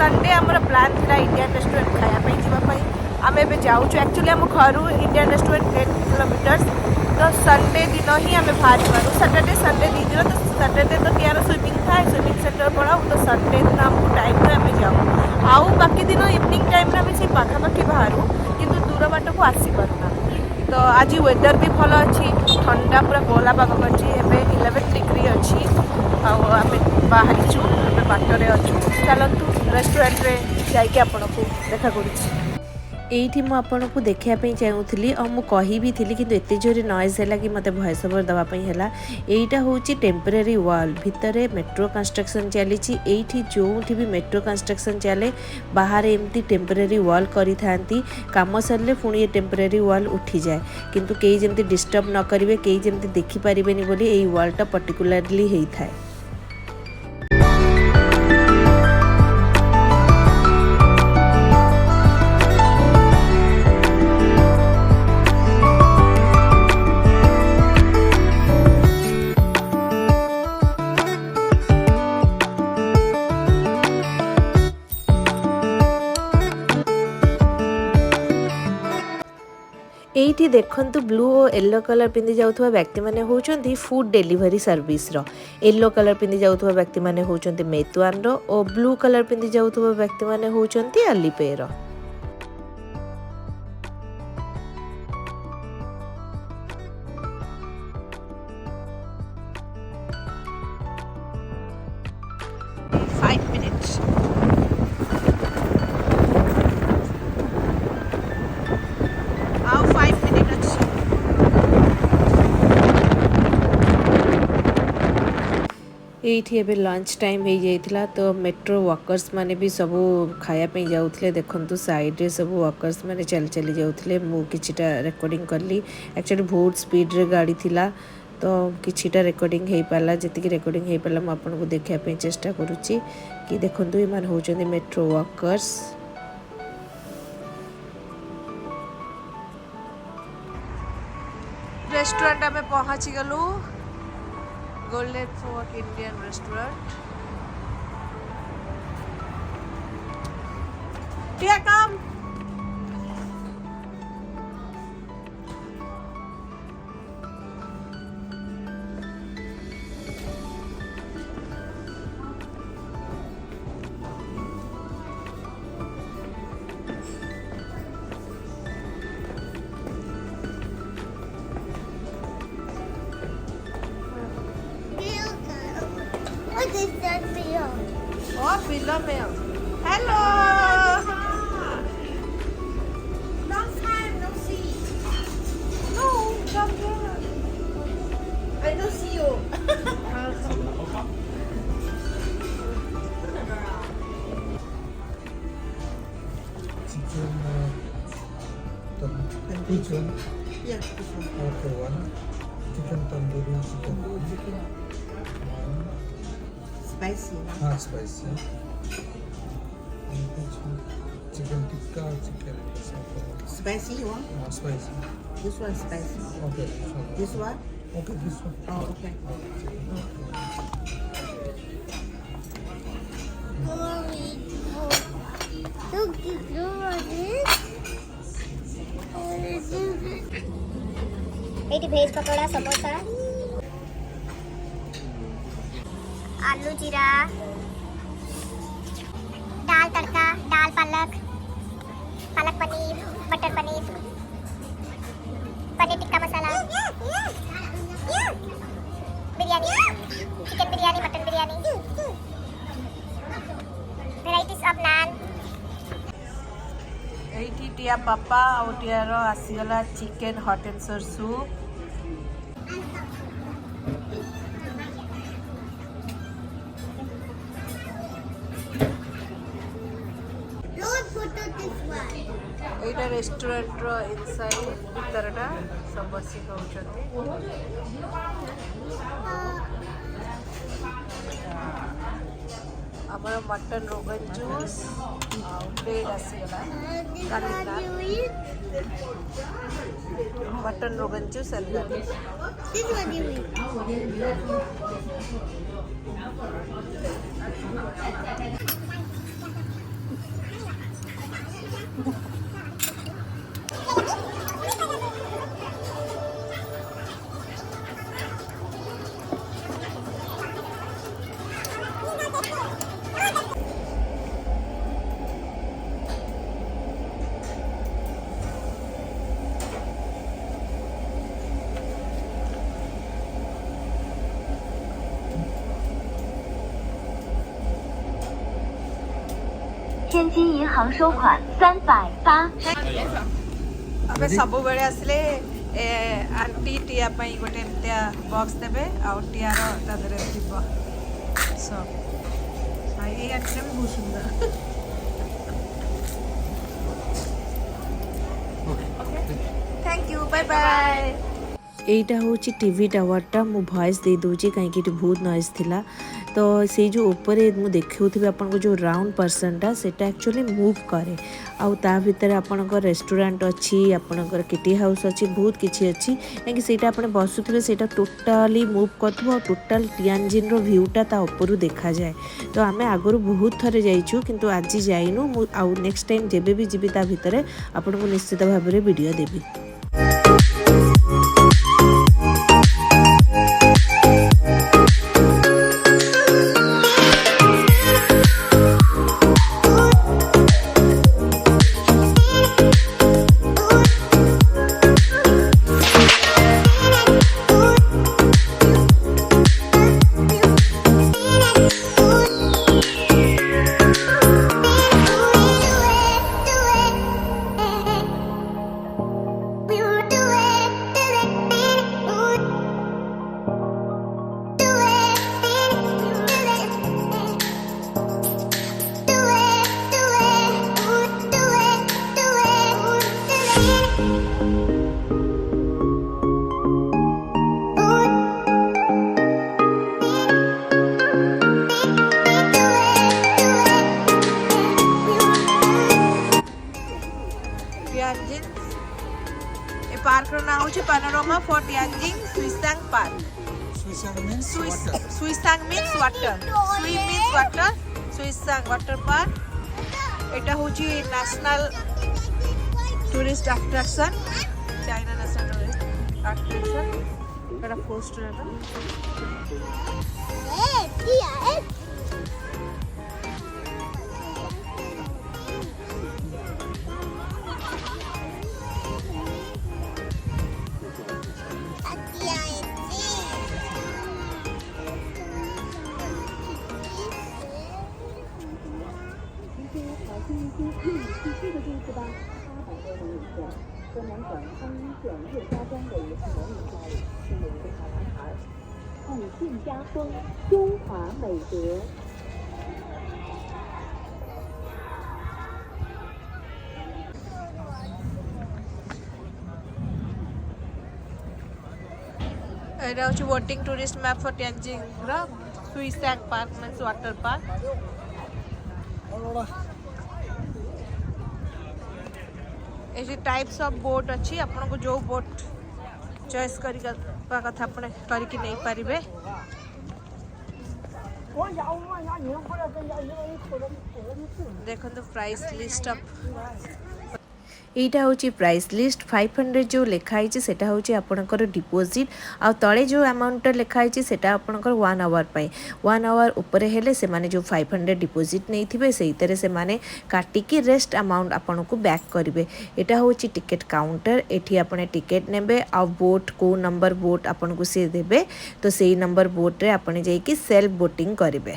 Sunday आमर plan था Indian restaurant खायापी जावाई आम ए जाऊँ एक्चुअली आम घर इंडियन रेस्टोरेंट 10 किलोमीटर तो संडे दिन ही आम बाहर पारू सैटरडे संडे दी दिन तो सैटरडे तो टीआर स्विमिंग थाए स्विमिंग सेंटर पढ़ाऊ तो संडे दिन आमको टाइम आम जाऊँ आउ बाकी दिन इवनिंग टाइम आम से पाखापाखि बाहर किंतु दूर बाट को आसी पारुना तो आज वेदर भी भल अच्छी ठंडा पूरा कोला पाग अच्छी एवं 11 डिग्री अच्छी आम बाहरी बाटर अच्छु चलतु रेस्टोरेंट रे जाइए आपन को देखा करूँ एठी मु आपन को देखापी चाहूली और मुझे कही भी थी कि एत जोरे नॉइज है कि मत वॉइस ओवर दवाई है यहीटा हूँ टेम्परेरी वॉल भितर मेट्रो कंस्ट्रक्शन चली जो भी मेट्रो कंस्ट्रक्शन चले बाहर एमती टेम्परेरी वॉल करी काम सरले पुणी ये टेम्परेरी वॉल उठी जाए किंतु कई जमती डिस्टर्ब न करेंगे कई जमती देखिपारे बोली यही वॉलटा पर्टिकुलरली होता है। एठी देखंतु ब्लू और येलो कलर पिंधि जाउथवा व्यक्ति माने होचंती फूड डिलीवरी सर्विस रो येलो कलर पिंधि जाउथवा व्यक्ति माने होचंती मेतुआन रो और ब्लू कलर पिंधि जाउथवा व्यक्ति माने होचंती अलीपे रो। एठी एबे लंच टाइम हो जाइथिला तो मेट्रो वर्कर्स माने भी सब खायापी जाउथले देखंतु साइड रे सब वर्कर्स माने चल चली जाउथले मु किछिटा रिकॉर्डिंग करली एक्चुअली बहुत स्पीड रे गाड़ी थिला तो किछिटा रिकॉर्डिंग हे पाला जति रिकॉर्डिंग हे पाला म आपन को देखिया पे चेष्टा करूची कि देखंतु ए मान होचंदी मेट्रो वर्कर्स। रेस्टोरेंट में पहुंची गलु golden fort Indian restaurant Tiya come Oh, below me. Hello. Long time no see. No, come here. I don't see you. Which one? Yeah, this one. Okay, one. Chicken tandoori chicken. Spicy. हाँ spicy. Chicken tikka, chicken Spicy you want? spicy. This one spicy. Okay, this one. This one? Okay, this one. Oh, okay. Eighty भेज पकोड़ा समोसा आलू जीरा दाल तड़का दाल पालक palak paneer matar paneer paneer tikka masala biryani chicken biryani mutton biryani varieties of naan एठी टिया पापा और टियारो आसीगला chicken hot and sour soup एटा रेस्टोरेंट रो इनसाइड भीतरटा सब बसी होउछथि हमर मटन रोगन जूस ब्रेड आसीगला मटन रोगन जूस एंड 天津银行收款380。 ଆମେ ସବୁବେଳେ ଆସିଲେ ଆଣ୍ଟି ଟିଆ ପାଇଁ ଗୋଟେ ଏମିତିଆ ବକ୍ସ ଦେବେ ଆଉ ଟିଆର ତା ଦେହରେ ଥିବ ଏଇ ଆଣ୍ଟିଟା ବି ବହୁତ ସୁନ୍ଦର थैंक यू बाय बाय এইটা হচ্ছে টিভি টাওয়ারটা মু ভয়েস দেই দଉଛି কাହିଁକି ଏଠି ବହୁତ ନଏଜ୍ ଥିଲା ତ ସେଇ ଯେଉଁ ଉପରେ ମୁଁ ଦେଖାଉଥିବି ଆପଣଙ୍କୁ ଯେଉଁ ରାଉଣ୍ଡ ପର୍ସନଟା ସେଇଟା ଆକ୍ଚୁଆଲି ମୁଭ୍ କରେ ଆଉ ତା ଭିତରେ ଆପଣଙ୍କର ରେଷ୍ଟୁରାଣ୍ଟ ଅଛି ଆପଣଙ୍କର କିଟି ହାଉସ୍ ଅଛି ବହୁତ କିଛି ଅଛି କାହିଁକି ସେଇଟା ଆପଣ ବସୁଥିବେ ସେଇଟା ଟୋଟାଲି ମୁଭ୍ କରୁଥିବ ଆଉ ଟୋଟାଲ ଟିଆଞ୍ଜିନ୍ର ଭ୍ୟୁଟା ତା ଉପରୁ ଦେଖାଯାଏ ତ ଆମେ ଆଗରୁ ବହୁତ ଥରେ ଯାଇଛୁ କିନ୍ତୁ ଆଜି ଯାଇନୁ ମୁଁ ଆଉ ନେକ୍ସଟ ଟାଇମ୍ ଯେବେ ବି ଯିବି ତା ଭିତରେ ଆପଣଙ୍କୁ ନିଶ୍ଚିତ ଭାବରେ ଭିଡ଼ିଓ ଦେବି पार्क ना होची panorama for Tianjin Swisang park Swisang means water. Swisang means water Swi means water Swisang water park एटा होची national tourist attraction China national tourist attraction एटा पोस्टर है एटा होची voting tourist map for Tianjin रा Swisang park means water park ऐसी types of boat अच्छी आपन को जो बोट चॉइस करी कथा अपने करके नहीं पारिबे देखो तो प्राइस लिस्ट ऑफ এইটা হচ্ছে প্রাইস লিস্ট 500 जो লেখা হয়েছে সেটা হচ্ছে আপনার ডিপোজিট আর তলে যে অ্যামাউন্টটা লেখা হয়েছে সেটা আপনার 1 আওয়ার পাই 1 আওয়ার উপরে হেলে সে মানে যে 500 ডিপোজিট নেইথিবে সেইতরে সে মানে কাটিকি রেস্ট অ্যামাউন্ট আপনাকে ব্যাক করবে এটা হচ্ছে টিকেট কাউন্টার এটি আপনি টিকেট নেবে আর বোট কো নম্বর বোট আপনাকে সে দেবে তো সেই নম্বর বোটরে আপনি যাইকি সেলফ বোটিং করবে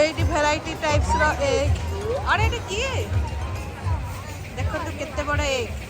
एटी भेराइटी टाइप्स रो एग अरे एटा किए देखो तो कितने बड़ा एग